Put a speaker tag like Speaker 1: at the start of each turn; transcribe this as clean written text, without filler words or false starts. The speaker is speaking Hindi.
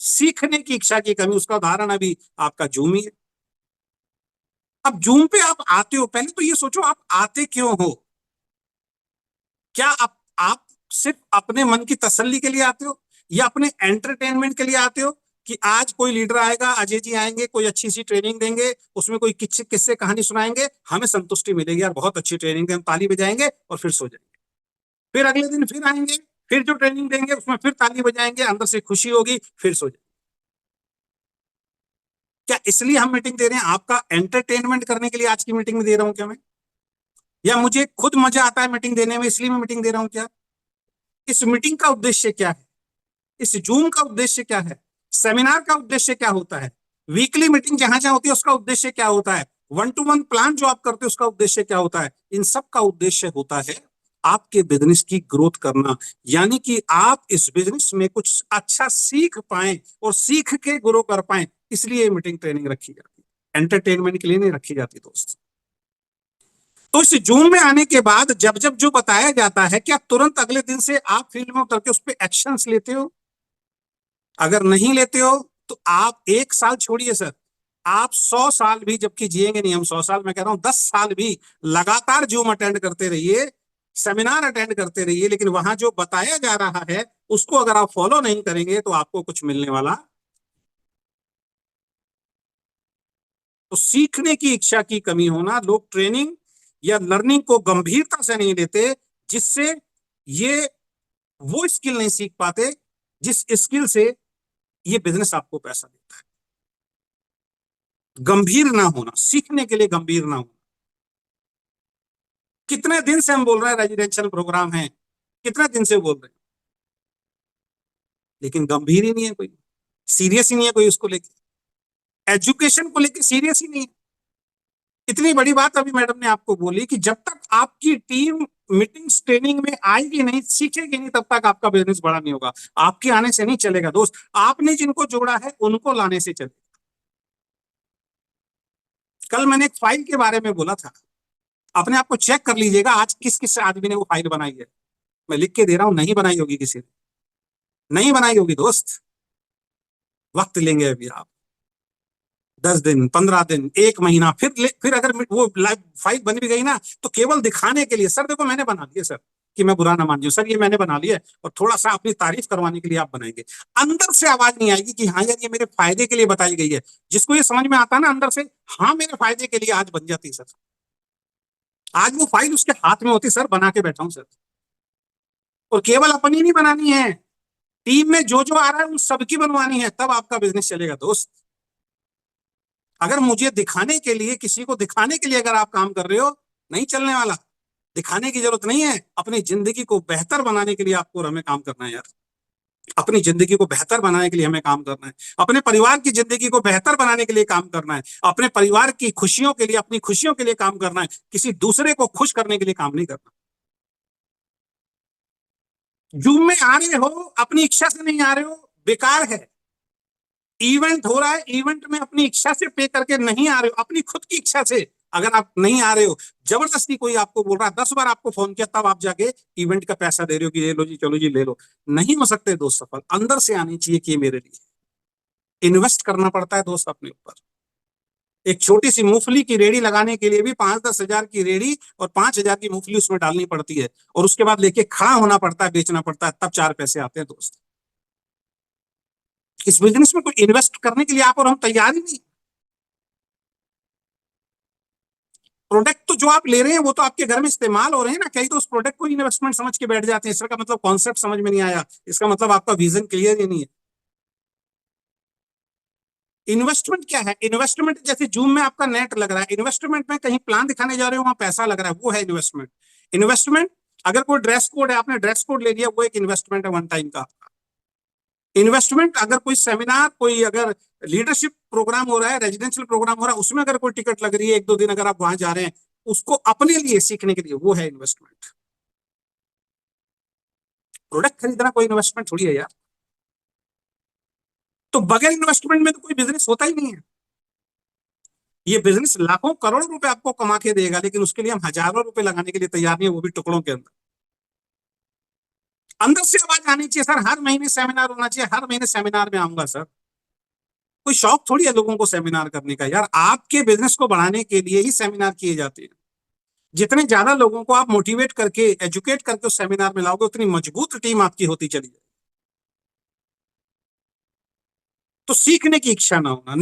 Speaker 1: सीखने की इच्छा की कमी। उसका उदाहरण अभी आपका जूम ही है। अब जूम पे आप आते हो, पहले तो ये सोचो आप आते क्यों हो। क्या आप सिर्फ अपने मन की तसल्ली के लिए आते हो, या अपने एंटरटेनमेंट के लिए आते हो कि आज कोई लीडर आएगा, अजय जी आएंगे, कोई अच्छी सी ट्रेनिंग देंगे, उसमें कोई किस्से किस्से कहानी सुनाएंगे, हमें संतुष्टि मिलेगी, यार बहुत अच्छी ट्रेनिंग है, हम ताली बजाएंगे और फिर सो जाएंगे। फिर अगले दिन फिर आएंगे, फिर जो ट्रेनिंग देंगे उसमें फिर ताली बजाएंगे, अंदर से खुशी होगी, फिर सो जाएंगे। क्या इसलिए हम मीटिंग दे रहे हैं? आपका एंटरटेनमेंट करने के लिए आज की मीटिंग में दे रहा हूं क्या मैं? या मुझे खुद मजा आता है मीटिंग देने में, इसलिए मैं मीटिंग दे रहा हूं क्या? इस मीटिंग का उद्देश्य क्या है? इस जूम का उद्देश्य क्या है? सेमिनार का उद्देश्य क्या होता है? वीकली मीटिंग जहां जहां होती है उसका उद्देश्य क्या होता है? वन टू वन प्लान जो आप करते हो उसका उद्देश्य क्या होता है? इन सब का उद्देश्य होता है आपके बिजनेस की ग्रोथ करना, यानी कि आप इस बिजनेस में कुछ अच्छा सीख पाए और सीख के ग्रो कर पाए। इसलिए मीटिंग ट्रेनिंग रखी जाती है, एंटरटेनमेंट के लिए नहीं रखी जाती दोस्त। तो इस जूम में आने के बाद जब जब जो बताया जाता है, क्या तुरंत अगले दिन से आप फील्ड में उतर के उस पर एक्शंस लेते हो? अगर नहीं लेते हो तो आप 1 साल छोड़िए सर, आप 100 साल भी जबकि जिएंगे नहीं। हम 100 साल, मैं कह रहा हूं 10 साल भी लगातार जूम अटेंड करते रहिए, सेमिनार अटेंड करते रहिए, लेकिन वहां जो बताया जा रहा है उसको अगर आप फॉलो नहीं करेंगे तो आपको कुछ मिलने वाला। तो सीखने की इच्छा की कमी होना, लोग ट्रेनिंग या लर्निंग को गंभीरता से नहीं लेते, जिससे ये वो स्किल नहीं सीख पाते जिस स्किल से ये बिजनेस आपको पैसा देता है। गंभीर ना होना, सीखने के लिए गंभीर ना होना। कितने दिन से हम बोल रहे हैं रेजिडेंशियल प्रोग्राम है, कितने दिन से बोल रहे हैं, लेकिन गंभीर ही नहीं है कोई, सीरियस ही नहीं है कोई उसको लेके, एजुकेशन को लेके सीरियस ही नहीं है। इतनी बड़ी बात अभी मैडम ने आपको बोली कि जब तक आपकी टीम मीटिंग्स ट्रेनिंग में आएगी नहीं, सीखेगी नहीं, तब तक आपका बिजनेस बड़ा नहीं होगा। आपके आने से नहीं चलेगा दोस्त, आपने जिनको जोड़ा है उनको लाने से चलेगा। कल मैंने एक फाइल के बारे में बोला था, अपने आप को चेक कर लीजिएगा आज किस किस आदमी ने वो फाइल बनाई है। मैं लिख के दे रहा हूं, नहीं बनाई होगी किसी ने, नहीं बनाई होगी दोस्त। वक्त लेंगे अभी आप, 10 दिन, 15 दिन, 1 महीना, फिर अगर वो फाइल बन भी गई ना तो केवल दिखाने के लिए, सर देखो मैंने बना लिया सर, कि मैं बुरा ना मान सर ये मैंने बना लिया, और थोड़ा सा अपनी तारीफ करवाने के लिए आप बनाएंगे। अंदर से आवाज नहीं आएगी कि हाँ यार ये मेरे फायदे के लिए बताई गई है। जिसको ये समझ में आता है ना अंदर से, हाँ मेरे फायदे के लिए आज बन जाती सर, आज वो फाइल उसके हाथ में होती सर, बना के बैठा हूं सर। और केवल अपनी नहीं बनानी है, टीम में जो जो आ रहा है उन सबकी बनवानी है, तब आपका बिजनेस चलेगा दोस्त। अगर मुझे दिखाने के लिए, किसी को दिखाने के लिए अगर आप काम कर रहे हो, नहीं चलने वाला। दिखाने की जरूरत नहीं है, अपनी जिंदगी को बेहतर बनाने के लिए आपको और हमें काम करना है यार। अपनी जिंदगी को बेहतर बनाने के लिए हमें काम करना है, अपने परिवार की जिंदगी को बेहतर बनाने के लिए काम करना है, अपने परिवार की खुशियों के लिए, अपनी खुशियों के लिए काम करना है, किसी दूसरे को खुश करने के लिए काम नहीं करना। जूम में आ रहे हो अपनी इच्छा से नहीं आ रहे हो, बेकार है। इवेंट हो रहा है, इवेंट में अपनी इच्छा से पे करके नहीं आ रहे हो, अपनी खुद की इच्छा से अगर आप नहीं आ रहे हो, जबरदस्ती कोई आपको बोल रहा है, 10 बार आपको फोन किया तब आप जाके इवेंट का पैसा दे रहे हो कि ले लो जी, चलो जी ले लो, नहीं हो सकते दोस्त सफल। अंदर से आनी चाहिए कि ये मेरे लिए, इन्वेस्ट करना पड़ता है दोस्त अपने ऊपर। एक छोटी सी मूंगफली की रेडी लगाने के लिए भी 5-10 हजार की रेडी और 5 हजार की मूंगफली उसमें डालनी पड़ती है, और उसके बाद लेके खड़ा होना पड़ता है, बेचना पड़ता है, तब 4 पैसे आते हैं दोस्त। इस बिजनेस में कोई इन्वेस्ट करने के लिए आप और हम तैयार ही नहीं। प्रोडक्ट तो जो आप ले रहे हैं वो तो आपके घर में इस्तेमाल हो रहे हैं ना, कई तो उस प्रोडक्ट को इन्वेस्टमेंट समझ के बैठ जाते हैं। इसका मतलब कॉन्सेप्ट समझ में नहीं आया, इसका मतलब आपका विजन क्लियर ही नहीं है। इन्वेस्टमेंट क्या है? इन्वेस्टमेंट जैसे जूम में आपका नेट लग रहा है, इन्वेस्टमेंट में कहीं प्लान दिखाने जा रहे हो वहां पैसा लग रहा है, वो है इन्वेस्टमेंट। इन्वेस्टमेंट अगर कोई ड्रेस कोड है, आपने ड्रेस कोड ले लिया, वो एक इन्वेस्टमेंट है वन टाइम का। इन्वेस्टमेंट अगर कोई सेमिनार, कोई अगर लीडरशिप प्रोग्राम हो रहा है, रेजिडेंशियल प्रोग्राम हो रहा है, उसमें अगर कोई टिकट लग रही है 1-2 दिन, अगर आप वहां जा रहे हैं उसको अपने लिए सीखने के लिए, वो है इन्वेस्टमेंट। प्रोडक्ट खरीदना कोई इन्वेस्टमेंट थोड़ी है यार। तो बगैर इन्वेस्टमेंट में तो कोई बिजनेस होता ही नहीं है। ये बिजनेस लाखों करोड़ों रुपए आपको कमा के देगा, लेकिन उसके लिए हम हजारों रुपए लगाने के लिए तैयार नहीं है, वो भी टुकड़ों के अंदर। अंदर से आवाज आनी चाहिए सर, हर महीने सेमिनार होना चाहिए, हर महीने सेमिनार में आऊंगा सर। कोई शौक थोड़ी है लोगों को सेमिनार करने का यार, आपके बिजनेस को बढ़ाने के लिए ही सेमिनार किए जाते हैं। जितने ज्यादा लोगों को आप मोटिवेट करके, एजुकेट करके उस सेमिनार में लाओगे, उतनी मजबूत टीम आपकी होती चली जाएगी। तो सीखने की इच्छा ना होना,